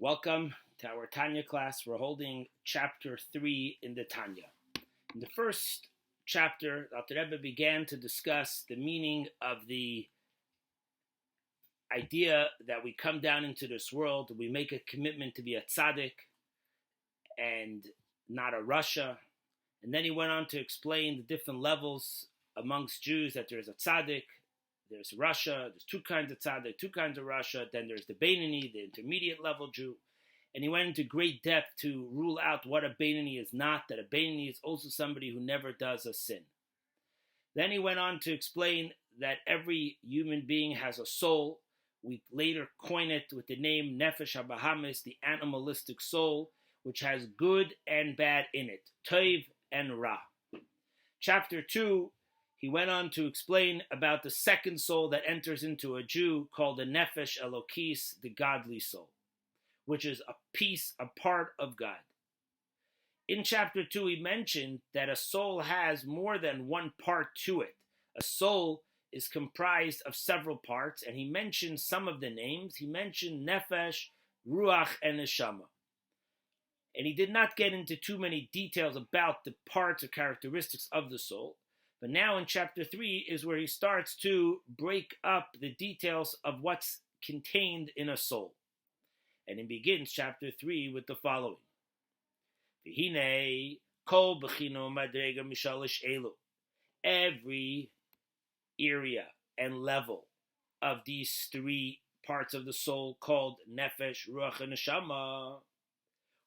Welcome to our Tanya class. We're holding chapter 3 in the Tanya. In the first chapter, Dr. Rebbe began to discuss the meaning of the idea that we come down into this world, we make a commitment to be a tzaddik and not a rasha. And then he went on to explain the different levels amongst Jews, that there's a tzaddik, there's rasha, there's two kinds of tzaddik, two kinds of rasha, then there's the Beinani, the intermediate level Jew. And he went into great depth to rule out what a Beinani is not, that a Beinani is also somebody who never does a sin. Then he went on to explain that every human being has a soul. We later coin it with the name Nefesh HaBahamis, the animalistic soul, which has good and bad in it, Tov and Ra. Chapter 2, he went on to explain about the second soul that enters into a Jew, called the Nefesh Elokis, the godly soul, which is a piece, a part of God. In chapter 2, he mentioned that a soul has more than one part to it. A soul is comprised of several parts, and he mentioned some of the names. He mentioned Nefesh, Ruach, and Neshama. And he did not get into too many details about the parts or characteristics of the soul. But now in chapter 3 is where he starts to break up the details of what's contained in a soul. And he begins chapter 3 with the following. V'hinei kol b'chino madrega mishalish elu. Every area and level of these three parts of the soul called Nefesh, Ruach, and Neshama.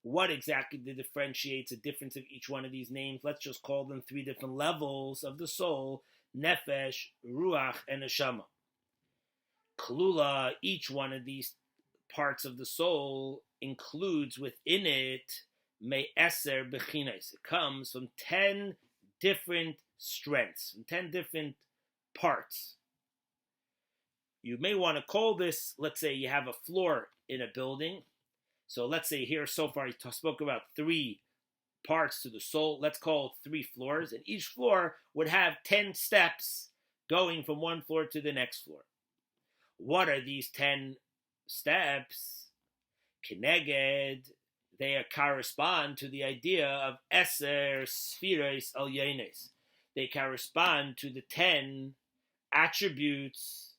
What exactly differentiates the difference of each one of these names? Let's just call them three different levels of the soul: Nefesh, Ruach, and Neshama. Klula, each one of these parts of the soul includes within it me'eser bechines. It comes from 10 different strengths, from 10 different parts. You may want to call this, let's say you have a floor in a building. So let's say here so far he spoke about 3 parts to the soul. Let's call it 3 floors. And each floor would have 10 steps going from one floor to the next floor. What are these 10 steps? Keneged, they correspond to the idea of Eser Spheres Elyones. They correspond to the 10 attributes,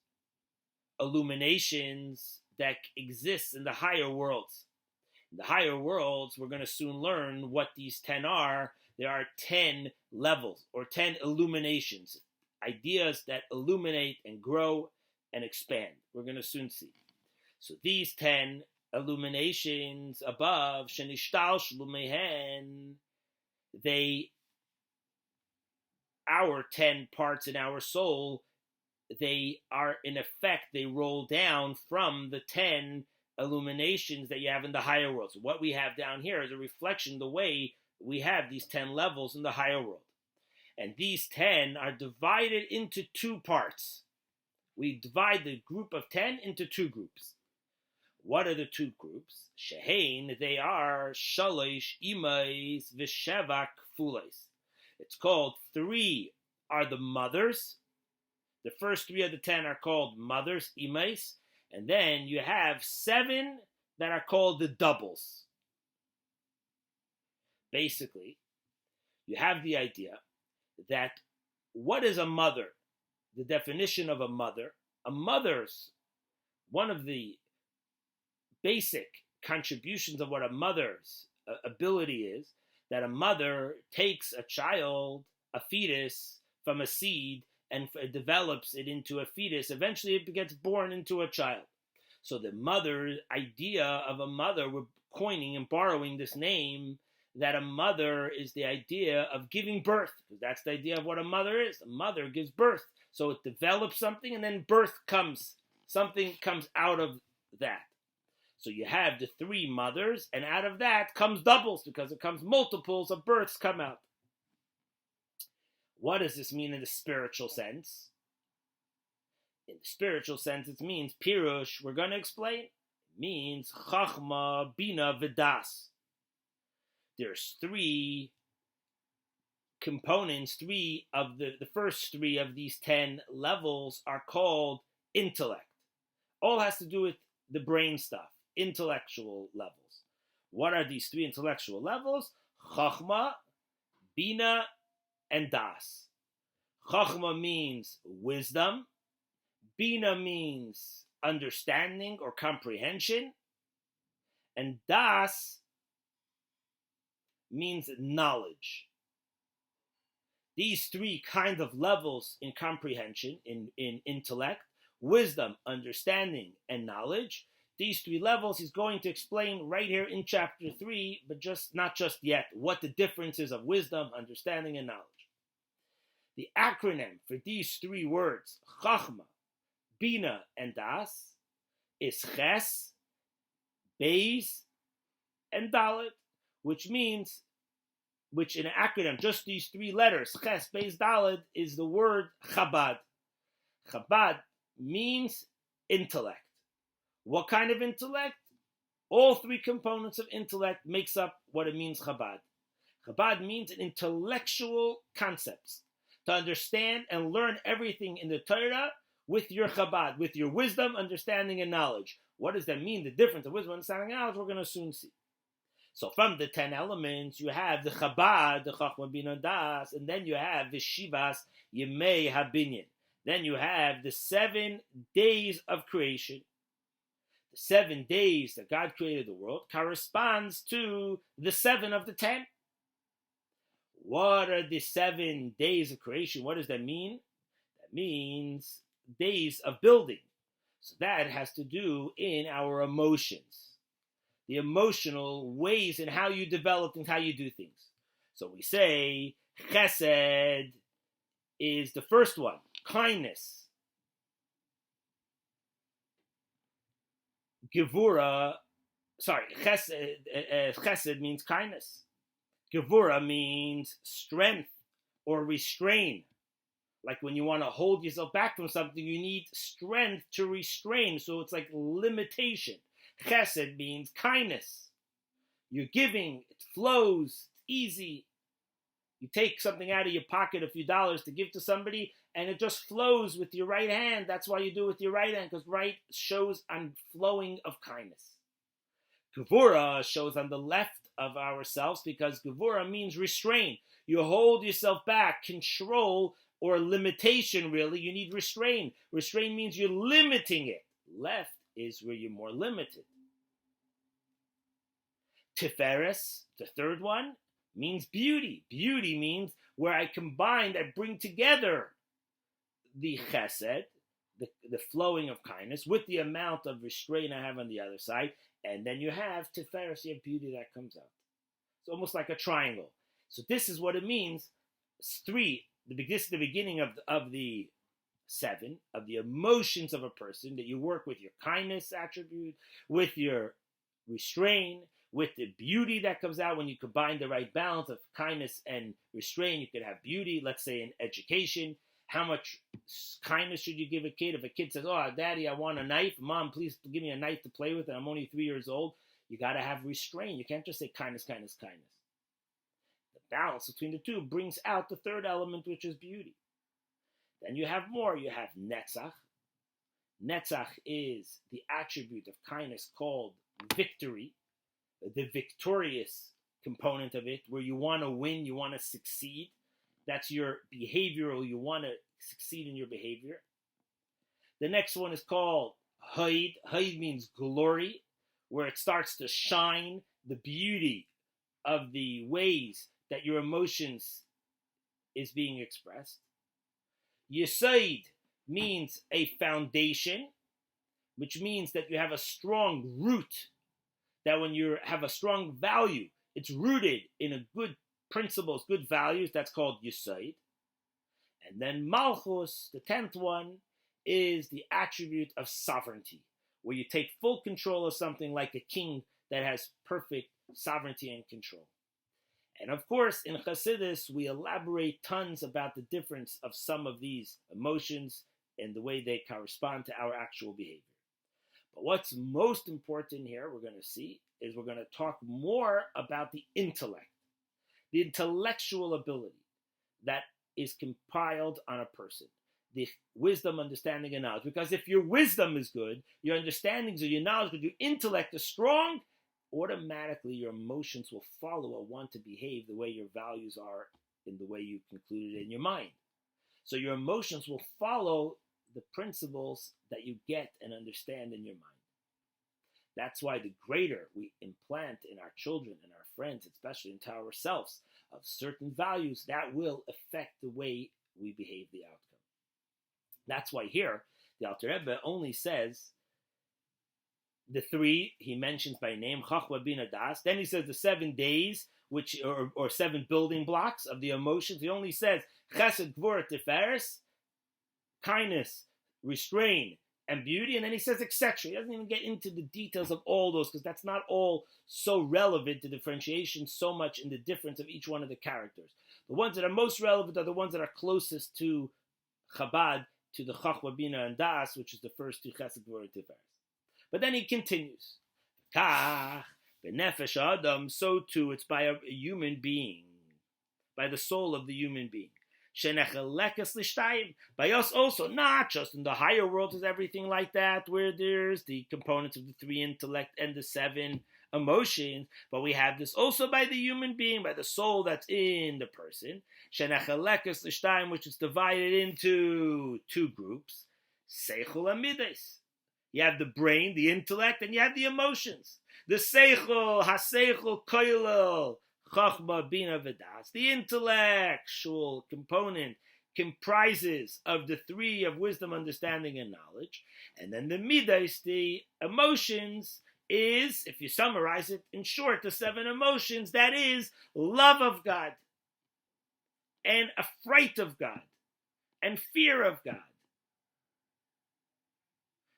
illuminations that exist in the higher worlds. In the higher worlds, we're going to soon learn what these 10 are. There are 10 levels or 10 illuminations, ideas that illuminate and grow and expand. We're going to soon see. So these 10 illuminations above, Shenishtalshlu mehen, our 10 parts in our soul, they are in effect, they roll down from the 10 illuminations that you have in the higher world. So what we have down here is a reflection the way we have these 10 levels in the higher world. And these 10 are divided into 2 parts. We divide the group of 10 into 2 groups. What are the 2 groups? Shehein, they are Shalosh Imais V'Sheva Kfules. It's called 3 are the mothers. The first 3 of the 10 are called mothers, Imais. And then you have 7 that are called the doubles. Basically, you have the idea that what is a mother? The definition of a mother's, one of the basic contributions of what a mother's ability is, that a mother takes a child, a fetus, from a seed and develops it into a fetus. Eventually it gets born into a child. So the mother idea of a mother, we're coining and borrowing this name, that a mother is the idea of giving birth. That's the idea of what a mother is. A mother gives birth. So it develops something and then birth comes. Something comes out of that. So you have the 3 mothers, and out of that comes doubles, because it comes multiples of births come out. What does this mean in the spiritual sense? In the spiritual sense, it means Pirush, we're going to explain. It means Chachma, Bina, Vidas. There's 3 components, 3 of the first 3 of these 10 levels are called intellect. All has to do with the brain stuff. intellectual levels. What are these three intellectual levels? Chachma, Bina, and Das. Chachma means wisdom. Bina means understanding or comprehension. And Das means knowledge. These three kinds of levels in comprehension, in intellect, wisdom, understanding, and knowledge, these three levels he's going to explain right here in chapter 3, but not just yet, what the difference is of wisdom, understanding, and knowledge. The acronym for these three words, Chachma, Bina, and Das, is Ches, Beis, and Dalet, which in an acronym, just these three letters, Ches, Beis, Dalet, is the word Chabad. Chabad means intellect. What kind of intellect? All three components of intellect makes up what it means Chabad. Chabad means an intellectual concepts. To understand and learn everything in the Torah with your Chabad, with your wisdom, understanding, and knowledge. What does that mean? The difference of wisdom, understanding, and knowledge, we're going to soon see. So from the 10 elements, you have the Chabad, the Chachma, Bina, Das, and then you have the Shivas, Yemei HaBinyan. Then you have the 7 days of creation. The 7 days that God created the world corresponds to the 7 of the 10. What are the 7 days of creation? What does that mean? That means days of building. So that has to do in our emotions. The emotional ways in how you develop and how you do things. So we say Chesed is the first one, kindness. Chesed means kindness. Gevura means strength or restrain. Like when you want to hold yourself back from something, you need strength to restrain. So it's like limitation. Chesed means kindness. You're giving, it flows, it's easy. You take something out of your pocket, a few dollars to give to somebody, and it just flows with your right hand. That's why you do it with your right hand, because right shows on flowing of kindness. Gevura shows on the left of ourselves, because Gevura means restrain. You hold yourself back, control, or limitation, really. You need restrain. Restrain means you're limiting it. Left is where you're more limited. Tiferes, the third one, means beauty. Beauty means where I combine, I bring together the chesed, the flowing of kindness, with the amount of restraint I have on the other side. And then you have Tiferes, you have beauty that comes out. It's almost like a triangle. So this is what it means. It's 3. This is the beginning of the 7, of the emotions of a person, that you work with your kindness attribute, with your restraint, with the beauty that comes out when you combine the right balance of kindness and restraint. You could have beauty, let's say in education. How much kindness should you give a kid? If a kid says, "Oh, Daddy, I want a knife. Mom, please give me a knife to play with, and I'm only 3 years old," you got to have restraint. You can't just say kindness, kindness, kindness. The balance between the two brings out the third element, which is beauty. Then you have more. You have Netzach. Netzach is the attribute of kindness called victory, the victorious component of it, where you want to win, you want to succeed. That's your behavioral, you want to succeed in your behavior. The next one is called Haid. Haid means glory, where it starts to shine, the beauty of the ways that your emotions is being expressed. Yesod means a foundation, which means that you have a strong root, that when you have a strong value, it's rooted in a good principles, good values. That's called Yesod. And then Malchus, the 10th one, is the attribute of sovereignty, where you take full control of something, like a king that has perfect sovereignty and control. And of course, in Chassidus, we elaborate tons about the difference of some of these emotions and the way they correspond to our actual behavior. But what's most important here, we're going to see, is we're going to talk more about the intellect, the intellectual ability that is compiled on a person. the wisdom, understanding, and knowledge. Because if your wisdom is good, your understandings or your knowledge, your intellect is strong, automatically your emotions will follow or want to behave the way your values are in the way you concluded in your mind. So your emotions will follow the principles that you get and understand in your mind. That's why the greater we implant in our children and our friends, especially into ourselves, of certain values, that will affect the way we behave the outcome. That's why here, the Alter Rebbe only says the three he mentions by name, Chachma, Bina, Das. Then he says the 7 days, which or 7 building blocks of the emotions. He only says Chesed, Gvura, Tiferes, kindness, restraint, and beauty, and then he says etc. He doesn't even get into the details of all those because that's not all so relevant to differentiation so much in the difference of each one of the characters. The ones that are most relevant are the ones that are closest to Chabad, to the Chachma, Bina, and Das, which is the first 2 Chesed, Gvura, Tiferes. But then he continues, Kach, B'nefesh Adam, so too it's by a human being, by the soul of the human being. By us also, not just in the higher world is everything like that, where there's the components of the 3 intellect and the 7 emotions, but we have this also by the human being, by the soul that's in the person, which is divided into 2 groups, Seichel and Midas. You have the brain, the intellect, and you have the emotions. The Seichel, HaSeichel, Koilel, Chachma, Bina, V'das, the intellectual component comprises of the 3 of wisdom, understanding, and knowledge. And then the Midas, the emotions, is, if you summarize it in short, the 7 emotions, that is love of God, and affright of God, and fear of God.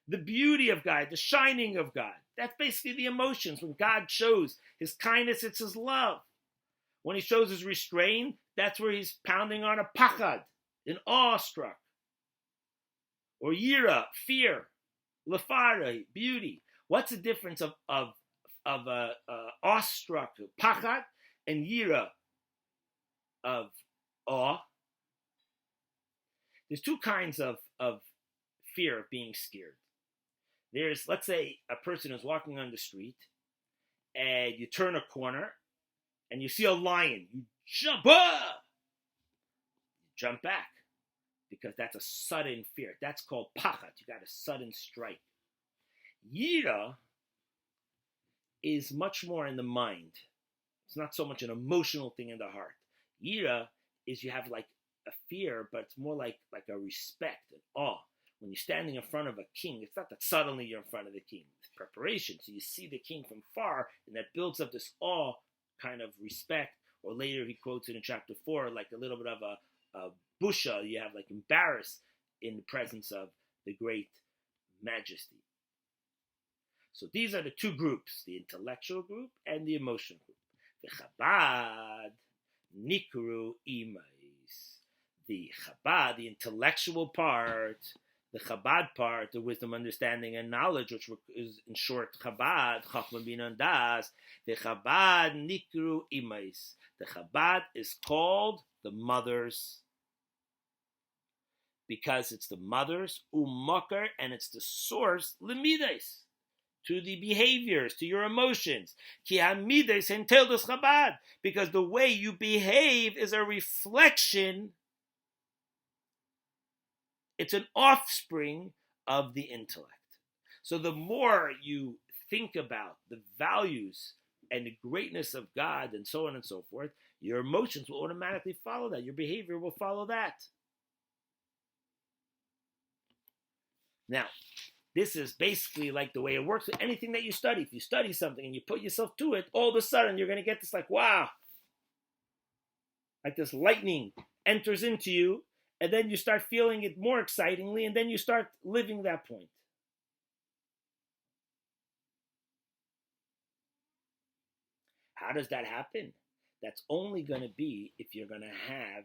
The beauty of God, the shining of God. That's basically the emotions. When God shows his kindness, it's his love. When he shows his restraint, that's where he's pounding on a pachad, an awestruck. Or yira, fear. Lefara, beauty. What's the difference of awestruck, pachad, and yira, of awe? There's 2 kinds of fear of being scared. There's, let's say, a person is walking on the street, and you turn a corner, and you see a lion. You jump, you jump back, because that's a sudden fear. That's called pachat. You got a sudden strike. Yira is much more in the mind. It's not so much an emotional thing in the heart. Yira is you have like a fear, but it's more like a respect, an awe. When you're standing in front of a king, it's not that suddenly you're in front of the king. It's preparation. So you see the king from far, and that builds up this awe kind of respect. Or later he quotes it in chapter 4, like a little bit of a busha. You have like embarrassed in the presence of the great majesty. So these are the 2 groups, the intellectual group and the emotional group. The Chabad, Nikru Imais. The Chabad, the intellectual part, the Chabad part, the wisdom, understanding, and knowledge, which is in short Chabad, Chachma, Bina, and Das. The Chabad Nikru Imais. The Chabad is called the mothers because it's the mothers, umakar, and it's the source, lemides, to the behaviors, to your emotions. Ki hamides henteldos Chabad, because the way you behave is a reflection. It's an offspring of the intellect. So the more you think about the values and the greatness of God and so on and so forth, your emotions will automatically follow that. Your behavior will follow that. Now, this is basically like the way it works with anything that you study. If you study something and you put yourself to it, all of a sudden you're going to get this like, wow, like this lightning enters into you. And then you start feeling it more excitingly, and then you start living that point. How does that happen? That's only going to be if you're going to have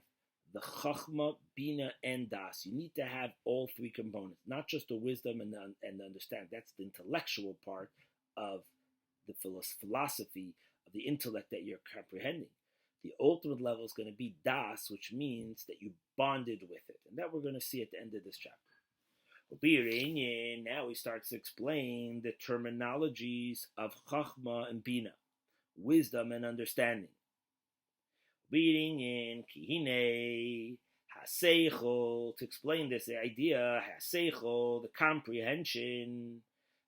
the Chachma, Bina, and Das. You need to have all 3 components, not just the wisdom and the understanding. That's the intellectual part of the philosophy of the intellect that you're comprehending. The ultimate level is going to be das, which means that you bonded with it. And that we're going to see at the end of this chapter. Now he starts to explain the terminologies of chachma and bina, wisdom and understanding. Reading in Kihine, Haseichel, to explain this, the idea, Haseichel, the comprehension,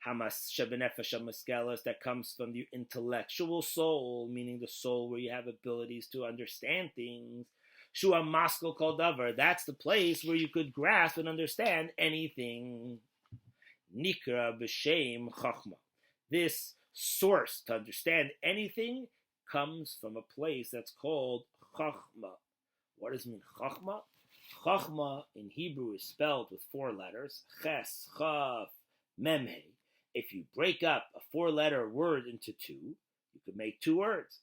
Hamas Shabenefesh Hamaskelas, that comes from the intellectual soul, meaning the soul where you have abilities to understand things. Shua Maskal Kol Davar, that's the place where you could grasp and understand anything. Nikra B'Shem Chachma. This source to understand anything comes from a place that's called Chachma. What does it mean, Chachma? Chachma in Hebrew is spelled with 4 letters. Ches, Chav, Memhe. If you break up a 4-letter word into 2, you could make 2 words.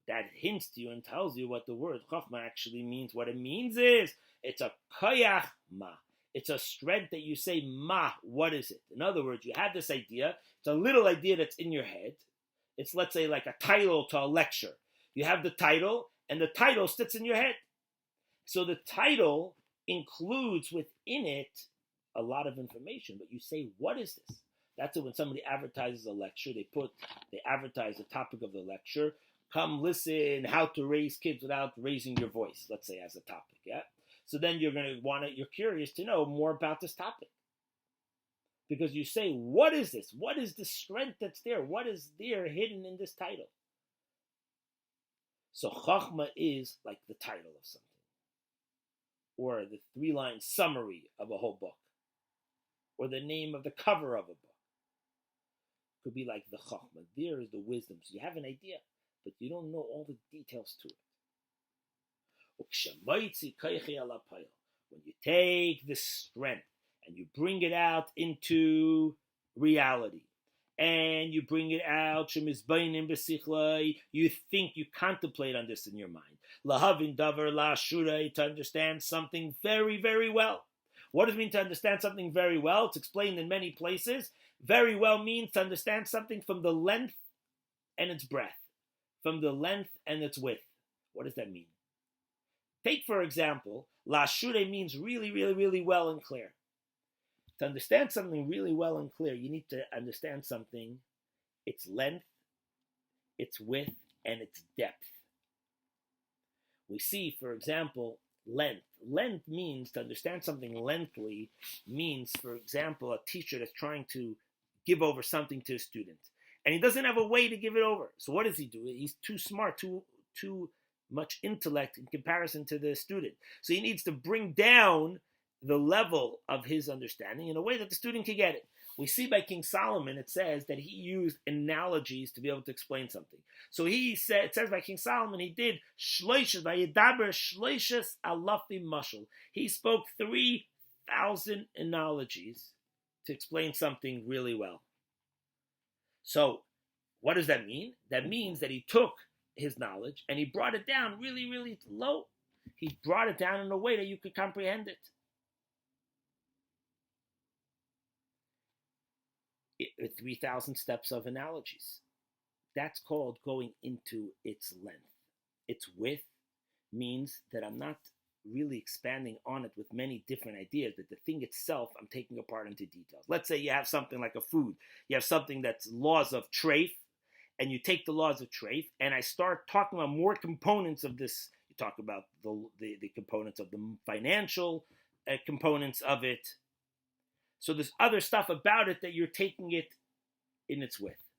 That hints to you and tells you what the word Chachma actually means. What it means is, it's a koyach ma. It's a strength that you say ma. What is it? In other words, you have this idea. It's a little idea that's in your head. It's, let's say, like a title to a lecture. You have the title, and the title sits in your head. So the title includes within it a lot of information, but you say, what is this? That's it. When somebody advertises a lecture, they advertise the topic of the lecture. Come listen how to raise kids without raising your voice, let's say, as a topic, yeah? So then you're curious to know more about this topic. Because you say, what is this? What is the strength that's there? What is there hidden in this title? So Chachma is like the title of something, or the 3-line summary of a whole book, or the name of the cover of a book. Could be like the Chachma. There is the wisdom. So you have an idea, but you don't know all the details to it. When you take the strength and you bring it out into reality, and you bring it out, you think, you contemplate on this in your mind. Lahavin davar la shurei, to understand something very, very well. What does it mean to understand something very well? It's explained in many places. Very well means to understand something from the length and its breadth, from the length and its width. What does that mean? Take, for example, la shure means really, really, really well and clear. To understand something really well and clear, you need to understand something, its length, its width, and its depth. We see, for example, length. Length means, to understand something lengthily, means, for example, a teacher that's trying to give over something to a student, and he doesn't have a way to give it over. So what does he do? He's too smart, too much intellect in comparison to the student. So he needs to bring down the level of his understanding in a way that the student can get it. We see by King Solomon, it says that he used analogies to be able to explain something. So it says by King Solomon, he did shloishes, vayedaber shloishes alafim mashal. He spoke 3,000 analogies to explain something really well. So what does that mean? That means that he took his knowledge and he brought it down really, really low. He brought it down in a way that you could comprehend it. 3,000 steps of analogies. That's called going into its length. Its width means that I'm not really expanding on it with many different ideas, but the thing itself I'm taking apart into details. Let's say you have something like a food. You have something that's laws of treif, and you take the laws of treif, and I start talking about more components of this. You talk about the components of the financial components of it. So there's other stuff about it that you're taking it in its width.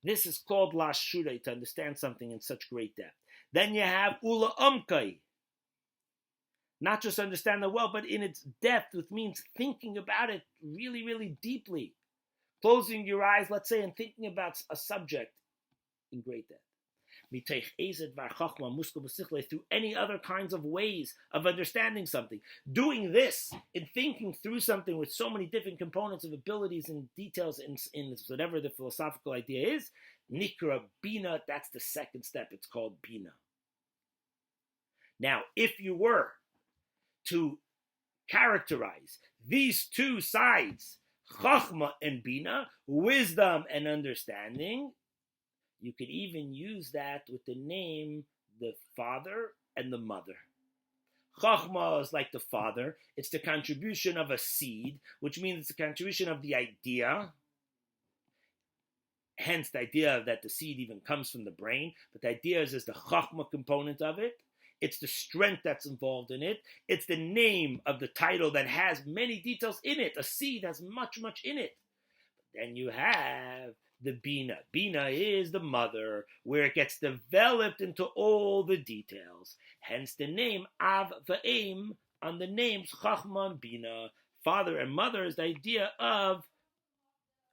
This is called la shure, to understand something in such great depth. Then you have ula umkai. Not just understand it well, but in its depth, which means thinking about it really, really deeply. Closing your eyes, let's say, and thinking about a subject in great depth. Through any other kinds of ways of understanding something. Doing this and thinking through something with so many different components of abilities and details in whatever the philosophical idea is, nikra bina, that's the second step. It's called bina. Now, if you were to characterize these two sides, chachma and bina, wisdom and understanding, you could even use that with the name the father and the mother. Chachma is like the father. It's the contribution of a seed, which means it's the contribution of the idea. Hence, the idea that the seed even comes from the brain. But the idea is the Chachma component of it. It's the strength that's involved in it. It's the name of the title that has many details in it. A seed has much, much in it. But then you have the Bina. Bina is the mother, where it gets developed into all the details. Hence the name Av Va'em on the names Chachma and Bina. Father and mother is the idea of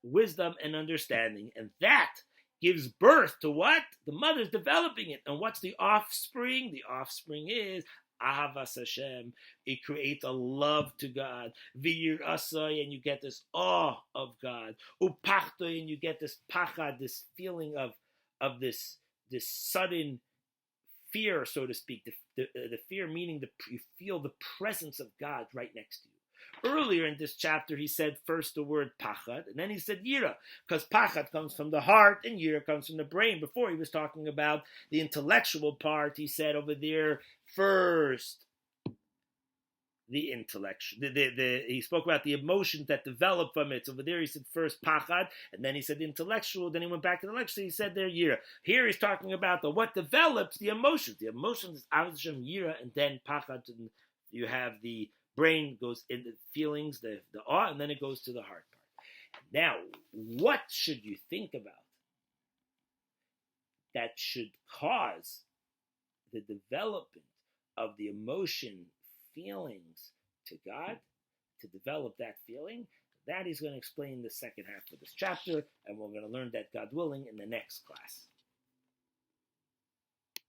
wisdom and understanding. And that gives birth to what? The mother's developing it. And what's the offspring? The offspring is Ahavas Hashem. It creates a love to God. V'yir asay, and you get this awe of God. Upachtoy, and you get this pachad, this feeling of this sudden fear, so to speak. The fear meaning you feel the presence of God right next to you. Earlier in this chapter, he said first the word pachad, and then he said yira, because pachad comes from the heart and yira comes from the brain. Before he was talking about the intellectual part, he said over there first the intellectual. He spoke about the emotions that develop from it. So over there he said first pachad, and then he said the intellectual. Then he went back to the intellectual. He said there yira. Here he's talking about what develops the emotions. The emotions is avshem yira, and then pachad. And you have the brain goes in the feelings, the awe, and then it goes to the heart part. Now, what should you think about that should cause the development of the emotion, feelings to God, to develop that feeling? That he's going to explain in the second half of this chapter, and we're going to learn that, God willing, in the next class.